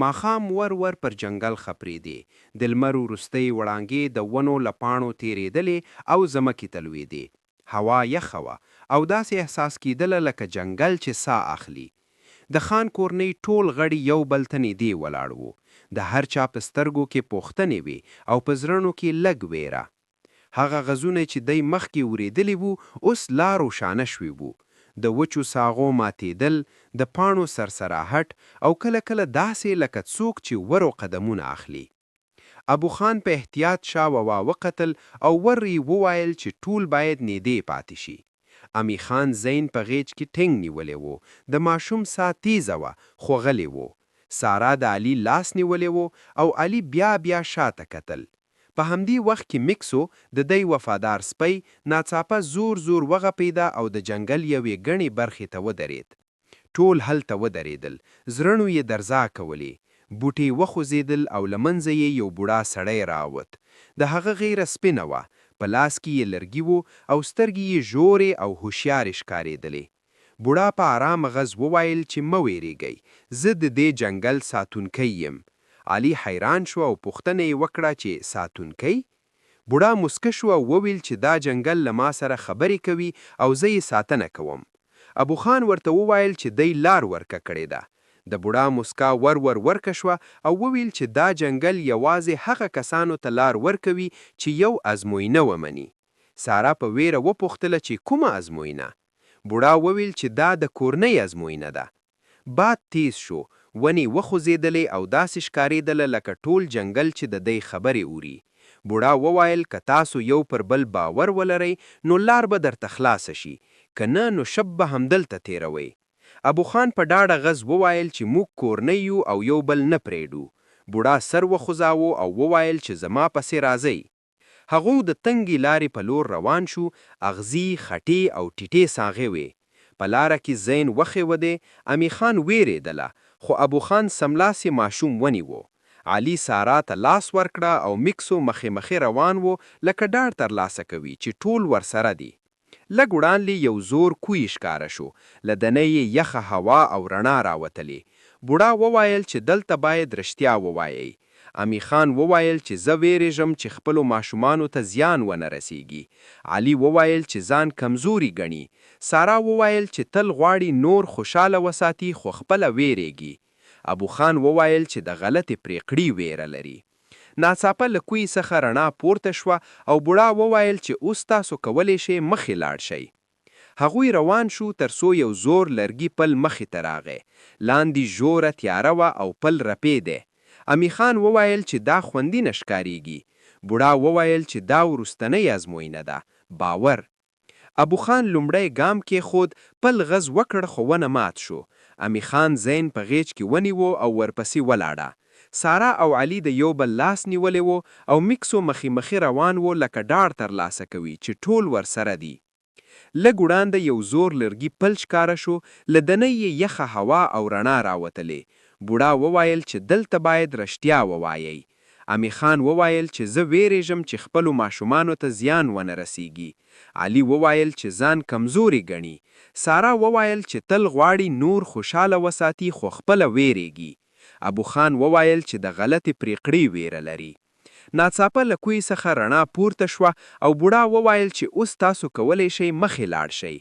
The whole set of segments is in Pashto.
ماښام ور پر جنګل خپرېدې، د لمر وروستۍ وړانګې د ونو له پاڼو تېرېدلې او ځمکې ته لوېدې. هوا یخه وه او داسې احساس کېدله لکه جنګل چې ساه اخلي. د خان کورنۍ ټول غړي یو بل ته نږدې ولاړ وو. د هر چا په سترګو کې پوښتنې وې او په زړونو کې لږ ویره. هغه غږونه چې دی مخکې اورېدلي وو اوس لا روښانه شوي وو. د وچو ساغو ماتېدل، د پاڼو سرسراهټ او کله کله داسې لکه څوک چې ورو قدمونه اخلي. ابو خان په احتیاط شاوخوا وکتل او ور یې وویل چې ټول باید نږدې پاتې شي. امي خان زین په غېږ کې ټینګ نیولی وو. د ماشوم ساه تیزه وه خو غلی وو. سارا د علي لاس نیولی وو او علي بیا شاته کتل. په همدې وخت کې میکسو د دی وفادار سپی ناڅاپه زور وغپېده او د جنګل یوې ګڼې برخې ته ودرېد. ټول هلته ودرېدل، زړونو یې درزا کولې. بوټي وخوځېدل او له منځه یې یو بوډا سړی راووت. د هغه غیره سپینه وه، په لاس کې یې لرګي وو او سترګې یې ژورې او هوښیارې ښکارېدلې. بوډا په آرام غږ وویل چې مه ویرېږئ، زه د دې جنګل ساتونکی یم. علي حیران شو او پوښتنه یې وکړه چې ساتونکی؟ بوډا مسکه شو او وویل چې دا جنګل له ما سره خبرې کوي او زه یې ساتنه کوم. ابو خان ورته وویل چې دی لار ورکه کړې ده. د بوډا مسکا ورکه شوه او وویل چې دا جنګل یوازې هغه کسانو ته لار ورکوي چې یو ازموینه ومني. سارا په ویره وپوښتله چې کومه ازموینه؟ بوډا وویل چې دا د کورنۍ ازموینه ده. باد تیز شو، ونې وخوځېدلې او داسې ښکارېدله لکه ټول جنګل چې د دی خبرې اوري. بوډا وویل که تاسو یو پر بل باور ولرئ نو لار به درته خلاصه شي، که نه نو شب به همدلته تېروئ. ابو خان په ډاډه غږ وویل چې موږ کورنۍ یو او یو بل نه پرېږدو. بوډا سر وخوځاوه او وویل چې زما پسې راځئ. هغوی د تنګې لارې په لور روان شو. اغزي، خټې او ټیټې ساغې وې. په لاره کې زین وخېودې. امي خان ویرېدله خو ابو خان سملاسې ماشوم ونیوه. علي سارا ته لاس ورکړه او میکسو مخې روان وو لکه ډاډ ترلاسه کوي چې ټول ورسره دي. لږ وړاندې یو زور کوی ښکاره شو. له دننه یې یخه هوا او رڼا راوتلې. بوډا وویل چې دلته باید رښتیا ووایئ. امي خان وویل چې زه ویرېږم چې خپلو ماشومانو ته زیان ونه رسیږي. علي وویل چې ځان کمزوري ګڼي. سارا وویل چې تل غواړي نور خوشاله وساتي خو خپله ویرېږي. ابو خان وویل چې د غلطې پرېکړې ویره لري. ناڅاپه له کوی څخه رڼا پورته شوه او بوډا وویل چې اوس تاسو کولی شئ مخې لاړ شئ. هغوی روان شو تر څو یو زور لرګي پل مخې ته راغی. لاندې ژوره تیاره وه او پل رپېده. امي خان وویل چې دا خوندي نه ښکارېږي. بوډا وویل چې دا وروستنۍ ازموینه ده، باور. ابو خان لومړی ګام کېښود، پل غز وکړ خو ونه مات شو. امي خان زین په غېږ کې ونیوه او ورپسې ولاړه. سارا او علي د یو بل لاس نیولی وو او میکسو مخې روان وو لکه ډاډ ترلاسه کوي چې ټول ورسره دي. لږ وړاندې یو زور لرګي پل ښکاره شو. له دننه یې یخه هوا او رڼا راوتلې. بوډا وویل چې دلته باید رښتیا ووایئ. امي خان وویل چې زه ویرېږم چې خپلو ماشومانو ته زیان ونه رسیږي. علي وویل چې ځان کمزوري ګڼي. سارا وویل چې تل غواړي نور خوشاله وساتي خو خپله ویرېږي. ابو خان وویل چې د غلطې پرېکړې ویره لري. ناڅاپه له کوی څخه رڼا پورته شوه او بوډا وویل چې اوس تاسو کولی شئ مخې لاړ شئ.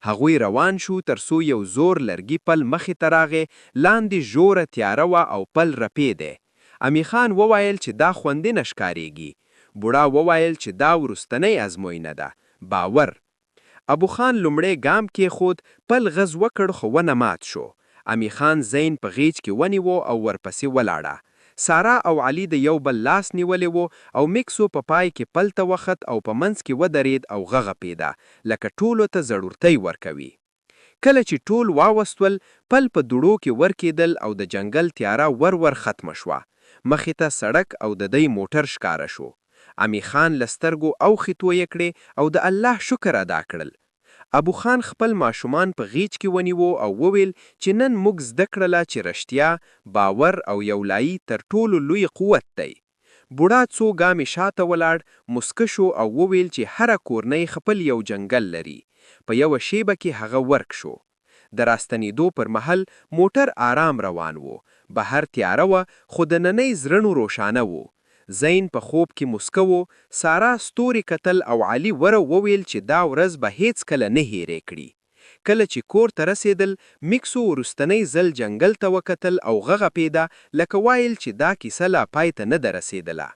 هغوی روان شو تر څو یو زور لرګي پل مخې ته راغی. لاندې ژوره تیاره وه او پل رپېده. امي خان وویل چې دا خوندي نه ښکارېږي. بوډا وویل چې دا وروستنۍ ازموینه ده، باور. ابو خان لومړی ګام کېښود، پل غز وکړ خو ونه مات شو. امي خان زین په غېږ کې ونیوه او ورپسې ولاړه. سارا او علي د یو بل لاس نیولی وو او میکسو په پای کې پل ته وخت او په منځ کې ودرېد او غغپېده لکه ټولو ته ضرورتۍ ورکوي. کله چې ټول واوستول، پل په دوړو کې ورکېدل او د جنګل تیاره ور ختمه شوه. مخې ته سړک او د دی موټر ښکاره شو. امي خان له سترګو اوښې تویې کړې او د الله شکر ادا کړل. ابو خان خپل ماشومان په غېږ کې ونیوه او وویل چې نن موږ زده کړله چې رښتیا، باور او یولایي تر ټولو لوی قوت دی. بوډا څو ګامې شاته ولاړ، مسکه شو او وویل چې هره کورنۍ خپل یو جنګل لري. په یوه شیبه کې هغه ورک شو. د راستنېدو پر مهال موټر آرام روان و. بهر تیاره وه خو دننی زړه روښانه و. زین په خوب کې مسکه و. سارا ستوري کتل او علي وویل چې دا ورځ به هیڅ کله نه هېرې کړي. کله چې کور ته رسېدل میکسو وروستنی ځل جنګل ته وکتل او غږه پیدا لکه وایل چې دا کیسه لا پای ته نه ده رسېدله.